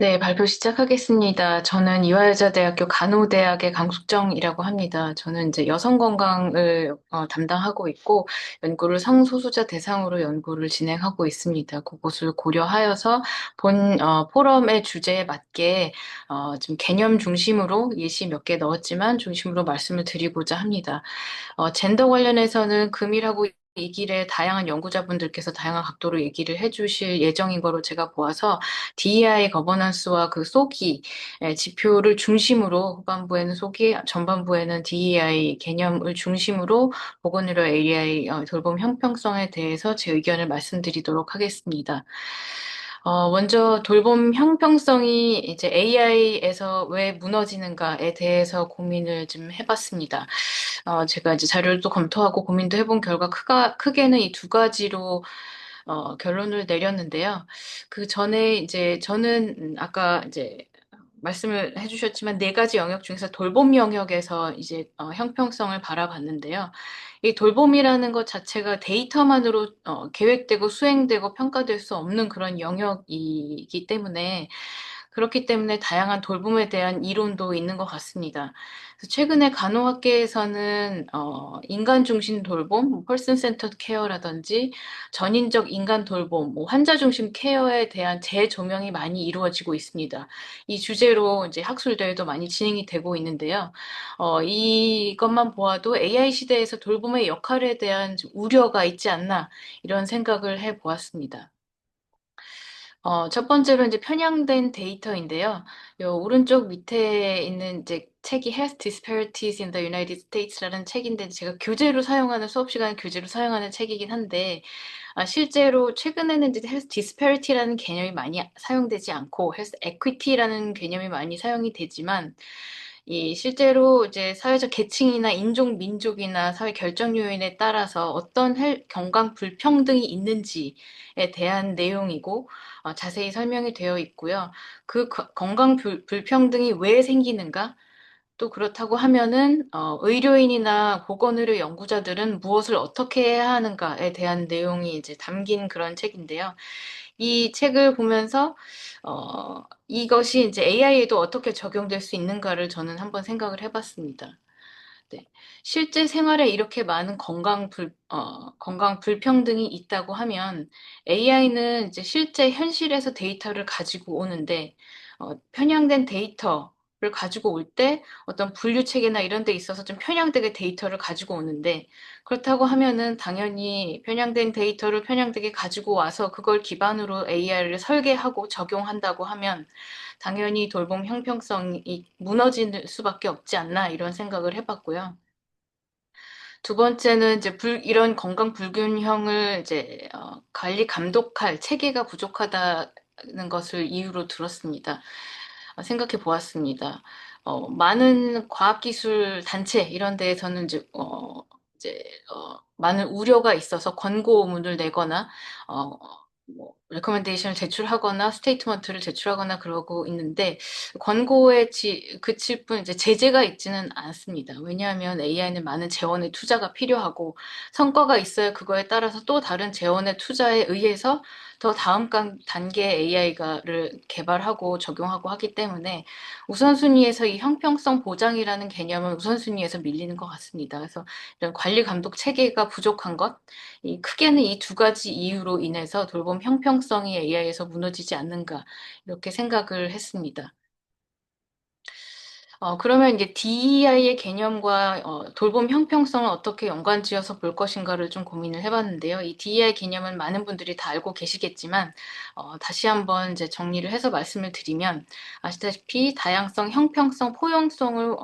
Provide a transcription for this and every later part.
네, 발표 시작하겠습니다. 저는 이화여자대학교 간호대학의 강숙정이라고 합니다. 저는 이제 여성 건강을 담당하고 있고 연구를 성소수자 대상으로 연구를 진행하고 있습니다. 그것을 고려하여서 본 포럼의 주제에 맞게 좀 개념 중심으로 예시 몇 개 넣었지만 중심으로 말씀을 드리고자 합니다. 젠더 관련해서는 금일하고 이 길에 다양한 연구자분들께서 다양한 각도로 얘기를 해주실 예정인 거로 제가 보아서 DEI 거버넌스와 그 소기 지표를 중심으로 후반부에는 소기, 전반부에는 DEI 개념을 중심으로 보건의료 AI 돌봄 형평성에 대해서 제 의견을 말씀드리도록 하겠습니다. 먼저 돌봄 형평성이 이제 AI에서 왜 무너지는가에 대해서 고민을 좀 해봤습니다. 제가 이제 자료를 또 검토하고 고민도 해본 결과 크게는 이 두 가지로 결론을 내렸는데요. 그 전에 이제 저는 아까 이제 말씀을 해주셨지만 네 가지 영역 중에서 돌봄 영역에서 이제 형평성을 바라봤는데요. 이 돌봄이라는 것 자체가 데이터만으로 계획되고 수행되고 평가될 수 없는 그런 영역이기 때문에 그렇기 때문에 다양한 돌봄에 대한 이론도 있는 것 같습니다. 그래서 최근에 간호학계에서는 인간 중심 돌봄, 뭐 퍼슨 센터드 케어라든지 전인적 인간 돌봄, 뭐 환자 중심 케어에 대한 재조명이 많이 이루어지고 있습니다. 이 주제로 이제 학술 대회도 많이 진행이 되고 있는데요. 이것만 보아도 AI 시대에서 돌봄의 역할에 대한 좀 우려가 있지 않나 이런 생각을 해 보았습니다. 첫 번째로 이제 편향된 데이터인데요. 요 오른쪽 밑에 있는 이제 책이 Health Disparities in the United States라는 책인데 제가 교재로 사용하는 수업 시간에 교재로 사용하는 책이긴 한데 실제로 최근에는 이제 Health Disparity라는 개념이 많이 사용되지 않고 Health Equity라는 개념이 많이 사용이 되지만 이 실제로 이제 사회적 계층이나 인종, 민족이나 사회 결정 요인에 따라서 어떤 건강 불평등이 있는지에 대한 내용이고 자세히 설명이 되어 있고요. 그 건강 불평등이 왜 생기는가? 또 그렇다고 하면은 의료인이나 보건의료 연구자들은 무엇을 어떻게 해야 하는가에 대한 내용이 이제 담긴 그런 책인데요. 이 책을 보면서 이것이 이제 AI에도 어떻게 적용될 수 있는가를 저는 한번 생각을 해봤습니다. 네. 실제 생활에 이렇게 많은 건강 불평등이 있다고 하면 AI는 이제 실제 현실에서 데이터를 가지고 오는데, 편향된 데이터를 가지고 올 때 어떤 분류 체계나 이런 데 있어서 좀 편향되게 데이터를 가지고 오는데, 그렇다고 하면은 당연히 편향된 데이터를 편향되게 가지고 와서 그걸 기반으로 AI를 설계하고 적용한다고 하면 당연히 돌봄 형평성이 무너질 수밖에 없지 않나 이런 생각을 해봤고요. 두 번째는 이제 이런 건강 불균형을 이제 관리 감독할 체계가 부족하다는 것을 이유로 들었습니다. 생각해 보았습니다. 많은 과학기술 단체 이런 데에서는 이제 많은 우려가 있어서 권고문을 내거나 어, 뭐 레커멘데이션을 제출하거나 스테이트먼트를 제출하거나 그러고 있는데 권고에 그칠 뿐 이제 제재가 있지는 않습니다. 왜냐하면 AI는 많은 재원의 투자가 필요하고 성과가 있어야 그거에 따라서 또 다른 재원의 투자에 의해서 더 다음 단계 AI를 개발하고 적용하고 하기 때문에 우선순위에서 이 형평성 보장이라는 개념은 우선순위에서 밀리는 것 같습니다. 그래서 이런 관리 감독 체계가 부족한 것, 크게는 이 두 가지 이유로 인해서 돌봄 형평성이 AI에서 무너지지 않는가 이렇게 생각을 했습니다. 그러면 이제 DEI의 개념과 돌봄 형평성을 어떻게 연관지어서 볼 것인가를 좀 고민을 해봤는데요. 이 DEI 개념은 많은 분들이 다 알고 계시겠지만, 다시 한번 이제 정리를 해서 말씀을 드리면, 아시다시피 다양성, 형평성, 포용성을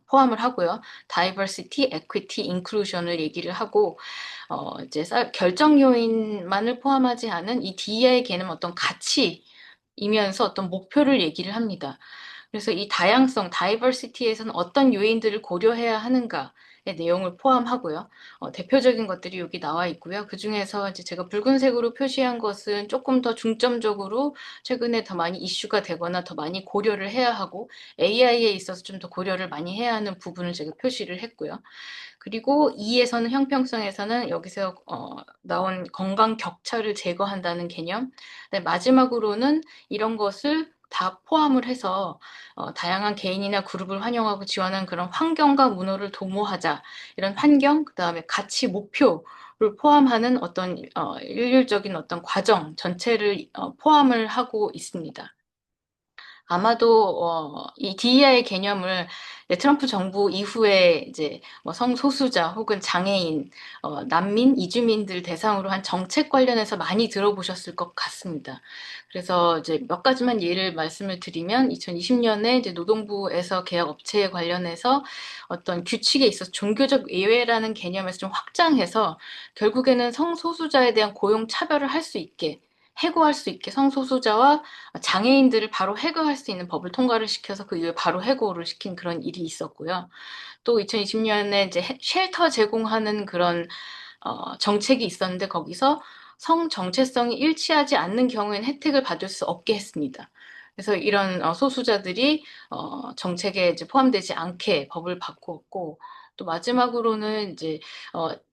포함을 하고요. Diversity, Equity, Inclusion을 얘기를 하고, 이제 결정 요인만을 포함하지 않은 이 DEI 개념은 어떤 가치이면서 어떤 목표를 얘기를 합니다. 그래서 이 다양성, 다이버시티에서는 어떤 요인들을 고려해야 하는가의 내용을 포함하고요. 대표적인 것들이 여기 나와 있고요. 그중에서 이제 제가 붉은색으로 표시한 것은 조금 더 중점적으로 최근에 더 많이 이슈가 되거나 더 많이 고려를 해야 하고 AI에 있어서 좀 더 고려를 많이 해야 하는 부분을 제가 표시를 했고요. 그리고 E에서는 형평성에서는 여기서 나온 건강 격차를 제거한다는 개념. 네, 마지막으로는 이런 것을 다 포함을 해서 다양한 개인이나 그룹을 환영하고 지원하는 그런 환경과 문호를 도모하자. 이런 환경, 그다음에 가치, 목표를 포함하는 어떤 일률적인 어떤 과정 전체를 포함을 하고 있습니다. 아마도 이 DEI 개념을 트럼프 정부 이후에 이제 뭐 성소수자 혹은 장애인, 난민, 이주민들 대상으로 한 정책 관련해서 많이 들어보셨을 것 같습니다. 그래서 이제 몇 가지만 예를 말씀을 드리면 2020년에 이제 노동부에서 계약 업체에 관련해서 어떤 규칙에 있어서 종교적 예외라는 개념에서 좀 확장해서 결국에는 성소수자에 대한 고용 차별을 할 수 있게 해고할 수 있게 성소수자와 장애인들을 바로 해고할 수 있는 법을 통과를 시켜서 그 이후에 바로 해고를 시킨 그런 일이 있었고요. 또 2020년에 이제 쉘터 제공하는 그런 정책이 있었는데 거기서 성 정체성이 일치하지 않는 경우에는 혜택을 받을 수 없게 했습니다. 그래서 이런 소수자들이 정책에 이제 포함되지 않게 법을 바꾸었고 또 마지막으로는 이제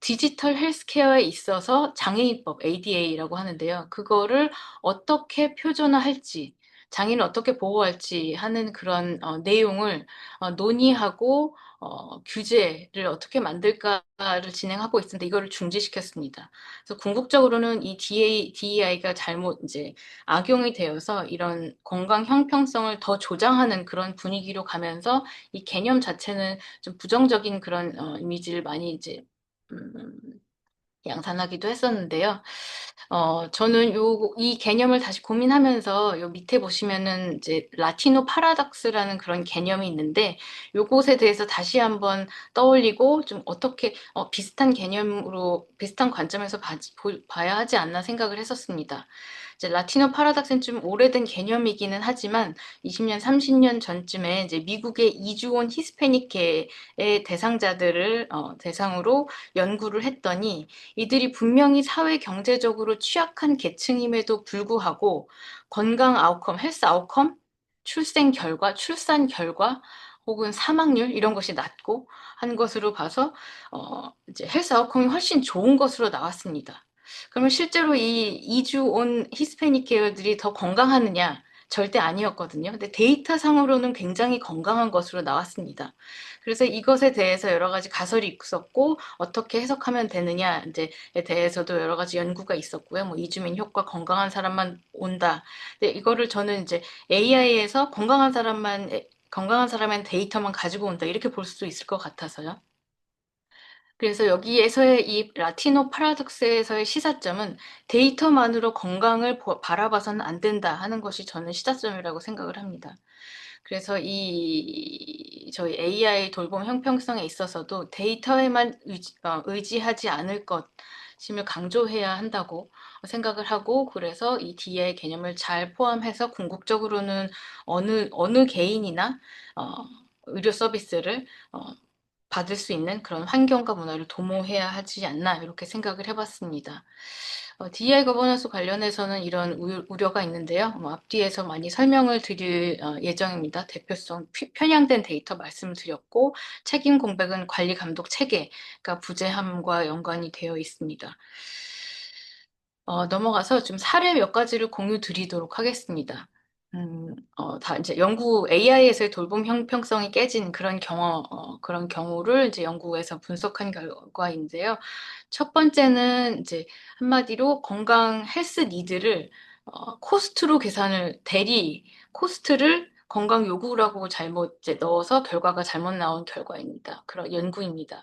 디지털 헬스케어에 있어서 장애인법 ADA라고 하는데요. 그거를 어떻게 표준화할지 장애인을 어떻게 보호할지 하는 그런 내용을 논의하고 규제를 어떻게 만들까를 진행하고 있는데 이거를 중지시켰습니다. 그래서 궁극적으로는 이 DEI가 잘못 이제 악용이 되어서 이런 건강 형평성을 더 조장하는 그런 분위기로 가면서 이 개념 자체는 좀 부정적인 그런 이미지를 많이 이제 음, 양산하기도 했었는데요. 저는 이 개념을 다시 고민하면서 요 밑에 보시면은 이제 라티노 파라닥스라는 그런 개념이 있는데 요것에 대해서 다시 한번 떠올리고 좀 어떻게 비슷한 개념으로 비슷한 관점에서 봐야 하지 않나 생각을 했었습니다. 이제 라티노 파라닥스는 좀 오래된 개념이기는 하지만 20년, 30년 전쯤에 이제 미국의 이주온 히스패닉계의 대상자들을 대상으로 연구를 했더니 이들이 분명히 사회 경제적으로 취약한 계층임에도 불구하고 건강 아웃컴, 헬스 아웃컴, 출생 결과, 출산 결과 혹은 사망률 이런 것이 낮고 한 것으로 봐서 이제 헬스 아웃컴이 훨씬 좋은 것으로 나왔습니다. 그러면 실제로 이 이주 온 히스패닉 계열들이 더 건강하느냐? 절대 아니었거든요. 근데 데이터상으로는 굉장히 건강한 것으로 나왔습니다. 그래서 이것에 대해서 여러 가지 가설이 있었고 어떻게 해석하면 되느냐에 대해서도 여러 가지 연구가 있었고요. 뭐 이주민 효과 건강한 사람만 온다. 근데 이거를 저는 이제 AI에서 건강한 사람의 데이터만 가지고 온다. 이렇게 볼 수도 있을 것 같아서요. 그래서 여기에서의 이 라티노 파라독스에서의 시사점은 데이터만으로 건강을 바라봐서는 안 된다 하는 것이 저는 시사점이라고 생각을 합니다. 그래서 저희 AI 돌봄 형평성에 있어서도 데이터에만 의지하지 않을 것임을 강조해야 한다고 생각을 하고 그래서 이 DEI 개념을 잘 포함해서 궁극적으로는 어느 개인이나 어, 의료 서비스를 받을 수 있는 그런 환경과 문화를 도모해야 하지 않나 이렇게 생각을 해봤습니다. DEI 거버넌스 관련해서는 이런 우려가 있는데요. 앞뒤에서 많이 설명을 드릴 예정입니다. 대표성, 편향된 데이터 말씀을 드렸고 책임 공백은 관리 감독 체계가 부재함과 연관이 되어 있습니다. 넘어가서 좀 사례 몇 가지를 공유 드리도록 하겠습니다. 다 이제 AI에서의 돌봄 형평성이 깨진 그런 경우를 이제 연구에서 분석한 결과인데요. 첫 번째는 이제 한마디로 건강 헬스 니드를 코스트로 코스트를 건강 요구라고 잘못 이제 넣어서 결과가 잘못 나온 결과입니다. 그런 연구입니다.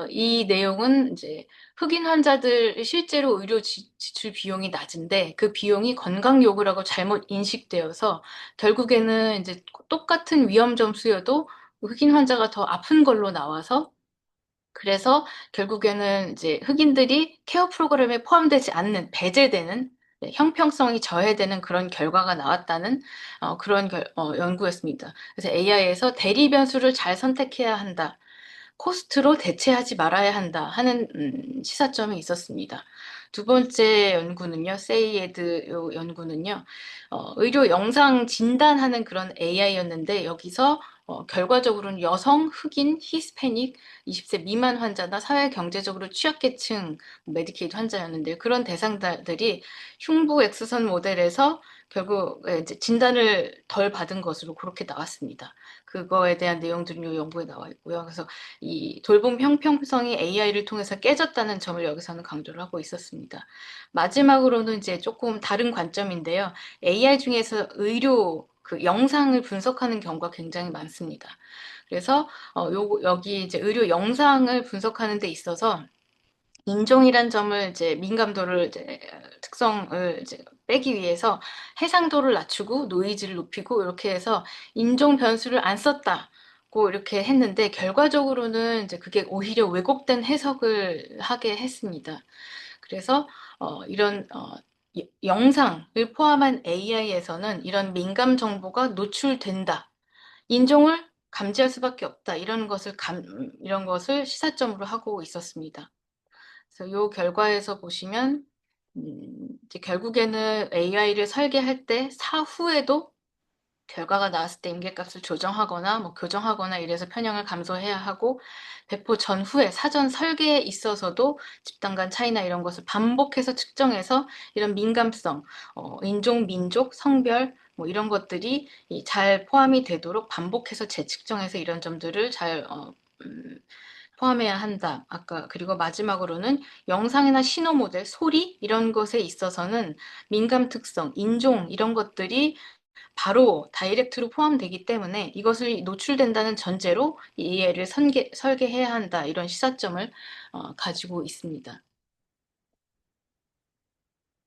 이 내용은 이제 흑인 환자들 실제로 의료 지출 비용이 낮은데 그 비용이 건강 요구라고 잘못 인식되어서 결국에는 이제 똑같은 위험 점수여도 흑인 환자가 더 아픈 걸로 나와서 그래서 결국에는 이제 흑인들이 케어 프로그램에 포함되지 않는 배제되는 형평성이 저해되는 그런 결과가 나왔다는 그런 연구였습니다. 그래서 AI에서 대리 변수를 잘 선택해야 한다. 코스트로 대체하지 말아야 한다 하는 시사점이 있었습니다. 두 번째 연구는요, 세이에드 요 연구는요, 의료 영상 진단하는 그런 AI였는데, 여기서 결과적으로는 여성, 흑인, 히스패닉, 20세 미만 환자나 사회 경제적으로 취약계층 메디케이드 환자였는데, 그런 대상자들이 흉부 X선 모델에서 결국 이제 진단을 덜 받은 것으로 그렇게 나왔습니다. 그거에 대한 내용들이 이 연구에 나와 있고요. 그래서 이 돌봄 형평성이 AI를 통해서 깨졌다는 점을 여기서는 강조를 하고 있었습니다. 마지막으로는 이제 조금 다른 관점인데요. AI 중에서 의료 그 영상을 분석하는 경우가 굉장히 많습니다. 그래서 여기 이제 의료 영상을 분석하는 데 있어서 인종이란 점을 이제 민감도를 이제 특성을 이제 빼기 위해서 해상도를 낮추고 노이즈를 높이고 이렇게 해서 인종 변수를 안 썼다고 이렇게 했는데 결과적으로는 이제 그게 오히려 왜곡된 해석을 하게 했습니다. 그래서 이런 영상을 포함한 AI에서는 이런 민감 정보가 노출된다. 인종을 감지할 수밖에 없다. 이런 것을 시사점으로 하고 있었습니다. 그래서 이 결과에서 보시면 이제 결국에는 AI를 설계할 때 사후에도 결과가 나왔을 때 임계값을 조정하거나 뭐 교정하거나 이래서 편향을 감소해야 하고 배포 전후에 사전 설계에 있어서도 집단 간 차이나 이런 것을 반복해서 측정해서 이런 민감성, 인종, 민족, 성별 뭐 이런 것들이 잘 포함이 되도록 반복해서 재측정해서 이런 점들을 잘 포함해야 한다. 아까 그리고 마지막으로는 영상이나 신호 모델, 소리 이런 것에 있어서는 민감 특성, 인종 이런 것들이 바로 다이렉트로 포함되기 때문에 이것을 노출된다는 전제로 이 AI를 설계해야 한다. 이런 시사점을 가지고 있습니다.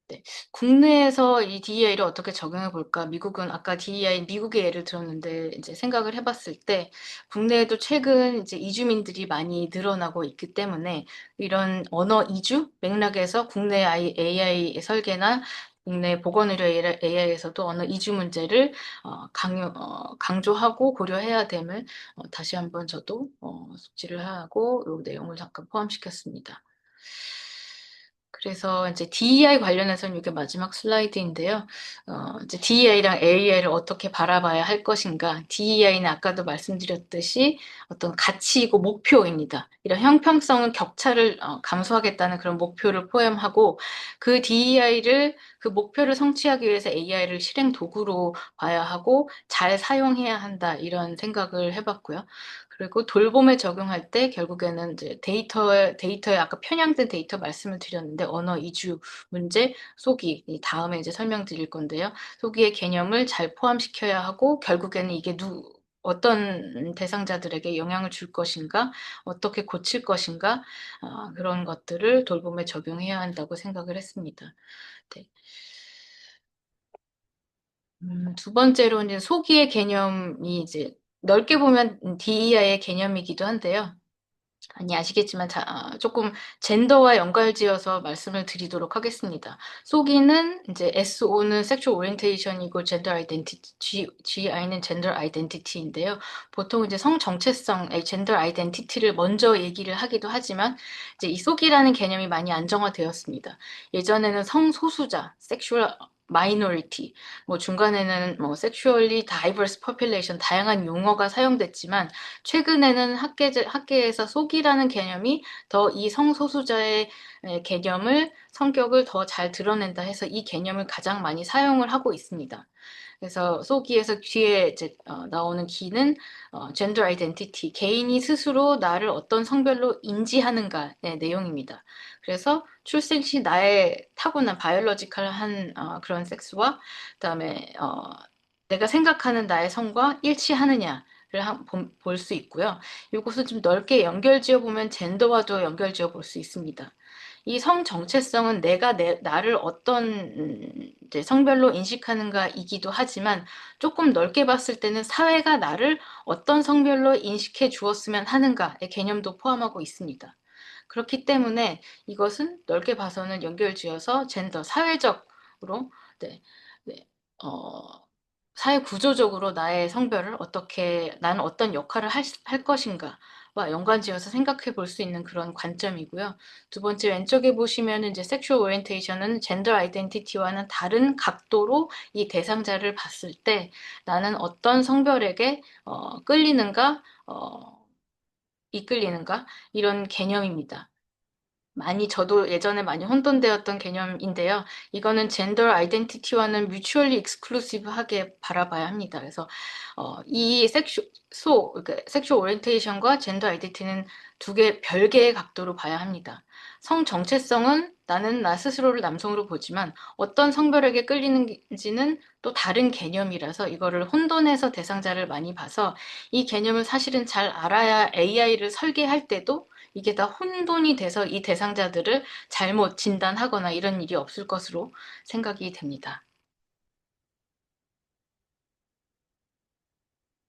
네. 국내에서 이 DEI를 어떻게 적용해 볼까? 미국은 아까 DEI 미국의 예를 들었는데 이제 생각을 해봤을 때 국내에도 최근 이제 이주민들이 많이 늘어나고 있기 때문에 이런 언어 이주 맥락에서 국내 AI 설계나 국내 보건의료 AI에서도 언어 이주 문제를 강조하고 고려해야 됨을 다시 한번 저도 숙지를 하고 이 내용을 잠깐 포함시켰습니다. 그래서 이제 DEI 관련해서는 이게 마지막 슬라이드인데요. 이제 DEI랑 AI를 어떻게 바라봐야 할 것인가. DEI는 아까도 말씀드렸듯이 어떤 가치이고 목표입니다. 이런 형평성은 격차를 감소하겠다는 그런 목표를 포함하고 그 DEI를 그 목표를 성취하기 위해서 AI를 실행 도구로 봐야 하고 잘 사용해야 한다. 이런 생각을 해봤고요. 그리고 돌봄에 적용할 때 결국에는 이제 데이터에 아까 편향된 데이터 말씀을 드렸는데 언어 이주 문제, 소기, 이 다음에 이제 설명드릴 건데요. 소기의 개념을 잘 포함시켜야 하고 결국에는 이게 어떤 대상자들에게 영향을 줄 것인가, 어떻게 고칠 것인가, 그런 것들을 돌봄에 적용해야 한다고 생각을 했습니다. 네. 두 번째로 이제 소기의 개념이 이제 넓게 보면 DEI의 개념이기도 한데요. 아니, 아시겠지만, 조금 젠더와 연관지어서 말씀을 드리도록 하겠습니다. 소기는 이제 SO는 Sexual Orientation이고 Gender Identity, GI는 Gender Identity인데요. 보통 이제 성 정체성, Gender Identity를 먼저 얘기를 하기도 하지만, 이제 이 소기라는 개념이 많이 안정화되었습니다. 예전에는 성소수자, Sexual Minority, 뭐 중간에는 뭐 Sexually Diverse Population, 다양한 용어가 사용됐지만, 최근에는 학계에서 속이라는 개념이 더 이 성소수자의 개념을, 성격을 더 잘 드러낸다 해서 이 개념을 가장 많이 사용을 하고 있습니다. 그래서 소기에서 뒤에 이제 나오는 기는 젠더 아이덴티티, 개인이 스스로 나를 어떤 성별로 인지하는가의 내용입니다. 그래서 출생 시 나의 타고난 바이올로지컬한 그런 섹스와 그다음에 내가 생각하는 나의 성과 일치하느냐 볼 수 있고요. 이것을 좀 넓게 연결지어 보면 젠더와도 연결지어 볼 수 있습니다. 이 성 정체성은 내가 나를 어떤 이제 성별로 인식하는가이기도 하지만 조금 넓게 봤을 때는 사회가 나를 어떤 성별로 인식해 주었으면 하는가의 개념도 포함하고 있습니다. 그렇기 때문에 이것은 넓게 봐서는 연결지어서 젠더, 사회적으로, 네, 네, 사회 구조적으로 나의 성별을 나는 어떤 역할을 할 것인가, 연관지어서 생각해 볼 수 있는 그런 관점이고요. 두 번째 왼쪽에 보시면은 이제 섹슈얼 오리엔테이션은 젠더 아이덴티티와는 다른 각도로 이 대상자를 봤을 때 나는 어떤 성별에게 끌리는가, 이끌리는가 이런 개념입니다. 저도 예전에 많이 혼돈되었던 개념인데요. 이거는 젠더 아이덴티티와는 뮤추얼리 익스클루시브하게 바라봐야 합니다. 그래서 이 그러니까 섹슈 오리엔테이션과 젠더 아이덴티티는 두 개 별개의 각도로 봐야 합니다. 성 정체성은 나는 나 스스로를 남성으로 보지만 어떤 성별에게 끌리는지는 또 다른 개념이라서 이거를 혼돈해서 대상자를 많이 봐서 이 개념을 사실은 잘 알아야 AI를 설계할 때도 이게 다 혼돈이 돼서 이 대상자들을 잘못 진단하거나 이런 일이 없을 것으로 생각이 됩니다.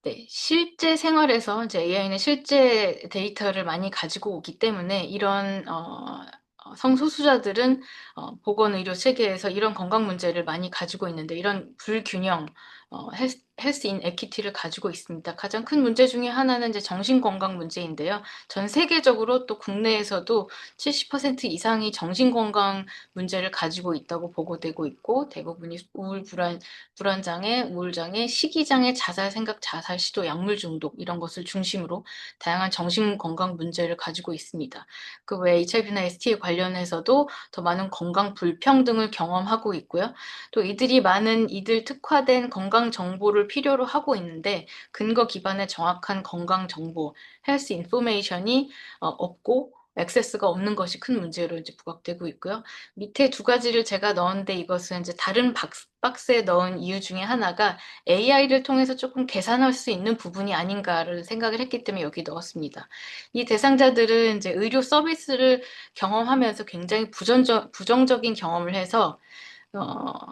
네, 실제 생활에서 이제 AI는 실제 데이터를 많이 가지고 오기 때문에 이런 성소수자들은 보건의료 체계에서 이런 건강 문제를 많이 가지고 있는데 이런 불균형, 헬스 인에퀴티를 가지고 있습니다. 가장 큰 문제 중에 하나는 이제 정신건강 문제인데요. 전 세계적으로 또 국내에서도 70% 이상이 정신건강 문제를 가지고 있다고 보고되고 있고 대부분이 불안장애, 우울장애, 식이장애, 자살 생각, 자살 시도, 약물 중독 이런 것을 중심으로 다양한 정신건강 문제를 가지고 있습니다. 그 외에 HIV나 ST에 관련해서도 더 많은 건강 불평등을 경험하고 있고요. 또 이들 특화된 건강 정보를 필요로 하고 있는데 근거 기반의 정확한 건강 정보, 헬스 인포메이션이 없고 액세스가 없는 것이 큰 문제로 이제 부각되고 있고요. 밑에 두 가지를 제가 넣었는데 이것은 이제 다른 박스에 넣은 이유 중에 하나가 AI를 통해서 조금 계산할 수 있는 부분이 아닌가를 생각을 했기 때문에 여기 넣었습니다. 이 대상자들은 이제 의료 서비스를 경험하면서 굉장히 부정적인 경험을 해서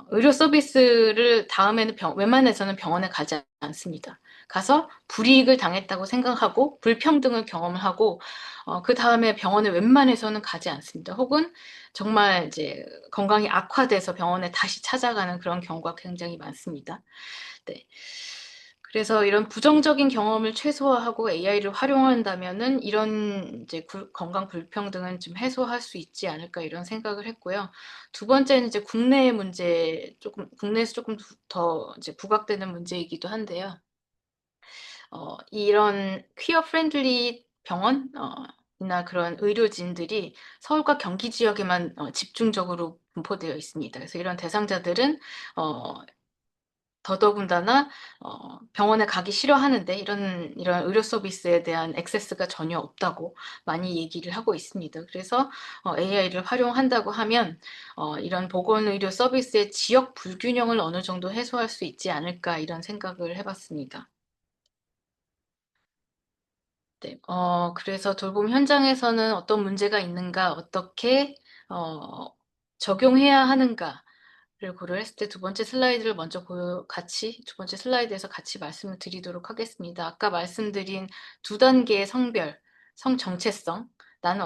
의료 서비스를 다음에는 웬만해서는 병원에 가지 않습니다. 가서 불이익을 당했다고 생각하고 불평등을 경험을 하고 그 다음에 병원에 웬만해서는 가지 않습니다. 혹은 정말 이제 건강이 악화돼서 병원에 다시 찾아가는 그런 경우가 굉장히 많습니다. 네. 그래서 이런 부정적인 경험을 최소화하고 AI를 활용한다면은 이런 이제 건강 불평등은 좀 해소할 수 있지 않을까 이런 생각을 했고요. 두 번째는 이제 국내에서 조금 더 이제 부각되는 문제이기도 한데요. 이런 퀴어 프렌들리 병원, 이나 그런 의료진들이 서울과 경기 지역에만 집중적으로 분포되어 있습니다. 그래서 이런 대상자들은 어, 더더군다나 병원에 가기 싫어하는데 이런 의료 서비스에 대한 액세스가 전혀 없다고 많이 얘기를 하고 있습니다. 그래서 AI를 활용한다고 하면 이런 보건의료 서비스의 지역 불균형을 어느 정도 해소할 수 있지 않을까 이런 생각을 해봤습니다. 네, 그래서 돌봄 현장에서는 어떤 문제가 있는가, 어떻게 적용해야 하는가, 를 고려했을 때 두 번째 슬라이드를 먼저 두 번째 슬라이드에서 같이 말씀을 드리도록 하겠습니다. 아까 말씀드린 두 단계의 성 정체성, 나는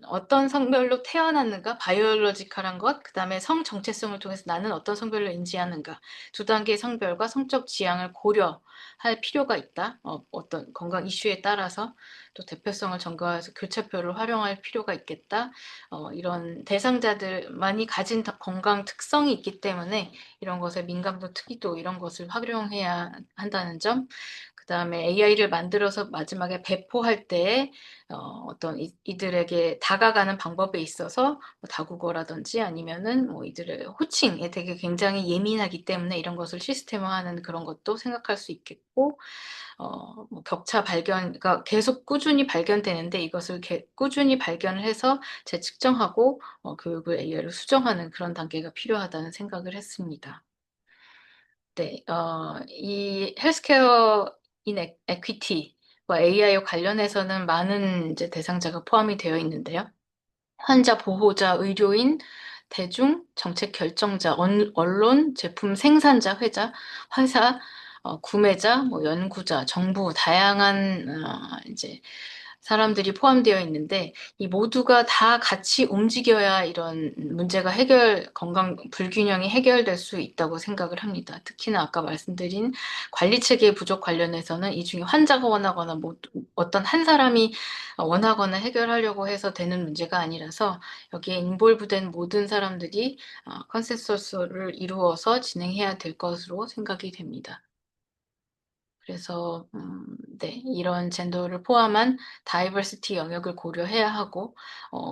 어떤 성별로 태어났는가, 바이올로지컬한 것, 그 다음에 성 정체성을 통해서 나는 어떤 성별로 인지하는가, 두 단계의 성별과 성적 지향을 고려할 필요가 있다. 어떤 건강 이슈에 따라서 또 대표성을 점검해서 교차표를 활용할 필요가 있겠다. 이런 대상자들만이 가진 건강 특성이 있기 때문에 이런 것에 민감도, 특이도 이런 것을 활용해야 한다는 점. 그 다음에 AI를 만들어서 마지막에 배포할 때 어떤 이들에게 다가가는 방법에 있어서 뭐 다국어라든지 아니면은 뭐 이들의 호칭에 되게 굉장히 예민하기 때문에 이런 것을 시스템화하는 그런 것도 생각할 수 있겠고 뭐 격차 발견가 계속 꾸준히 발견되는데 이것을 꾸준히 발견을 해서 재측정하고 교육을 AI로 수정하는 그런 단계가 필요하다는 생각을 했습니다. 네, 이 헬스케어 이nequity와 AI와 관련해서는 많은 이제 대상자가 포함이 되어 있는데요. 환자, 보호자, 의료인, 대중, 정책 결정자, 언론, 제품 생산자, 회사, 구매자, 뭐 연구자, 정부, 다양한 이제 사람들이 포함되어 있는데 이 모두가 다 같이 움직여야 이런 문제가 건강 불균형이 해결될 수 있다고 생각을 합니다. 특히나 아까 말씀드린 관리 체계 부족 관련해서는 이 중에 환자가 원하거나 뭐 어떤 한 사람이 원하거나 해결하려고 해서 되는 문제가 아니라서 여기에 인볼브된 모든 사람들이 컨센서스를 이루어서 진행해야 될 것으로 생각이 됩니다. 그래서 네, 이런 젠더를 포함한 다이버시티 영역을 고려해야 하고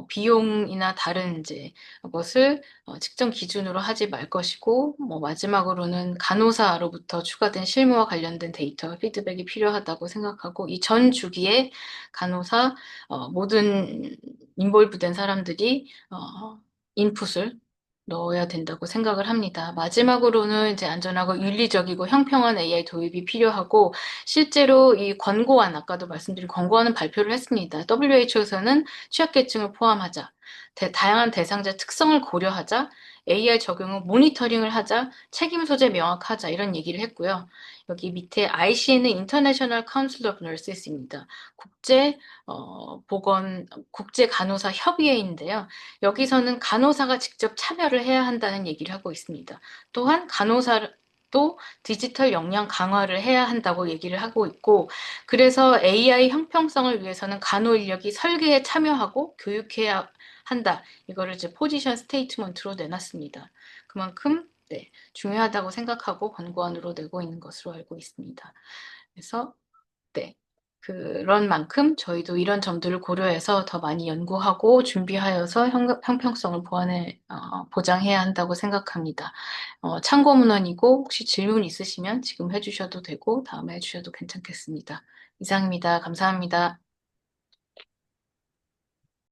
비용이나 다른 이제 것을 측정 기준으로 하지 말 것이고 뭐 마지막으로는 간호사로부터 추가된 실무와 관련된 데이터 피드백이 필요하다고 생각하고 이 전 주기에 간호사 모든 인볼브된 사람들이 인풋을 넣어야 된다고 생각을 합니다. 마지막으로는 이제 안전하고 윤리적이고 형평한 AI 도입이 필요하고 실제로 이 권고안, 아까도 말씀드린 권고안은 발표를 했습니다. WHO에서는 취약계층을 포함하자, 다양한 대상자 특성을 고려하자, AI 적용은 모니터링을 하자, 책임 소재 명확하자 이런 얘기를 했고요. 여기 밑에 ICN은 International Council of Nurses입니다. 국제 간호사 협의회인데요. 여기서는 간호사가 직접 참여를 해야 한다는 얘기를 하고 있습니다. 또한 간호사도 디지털 역량 강화를 해야 한다고 얘기를 하고 있고, 그래서 AI 형평성을 위해서는 간호 인력이 설계에 참여하고 교육해야 한다. 이거를 이제 포지션 스테이트먼트로 내놨습니다. 그만큼 네, 중요하다고 생각하고 권고안으로 내고 있는 것으로 알고 있습니다. 그래서 네. 그런 만큼 저희도 이런 점들을 고려해서 더 많이 연구하고 준비하여서 형평성을 보장해야 한다고 생각합니다. 참고 문헌이고 혹시 질문 있으시면 지금 해주셔도 되고 다음에 해주셔도 괜찮겠습니다. 이상입니다. 감사합니다.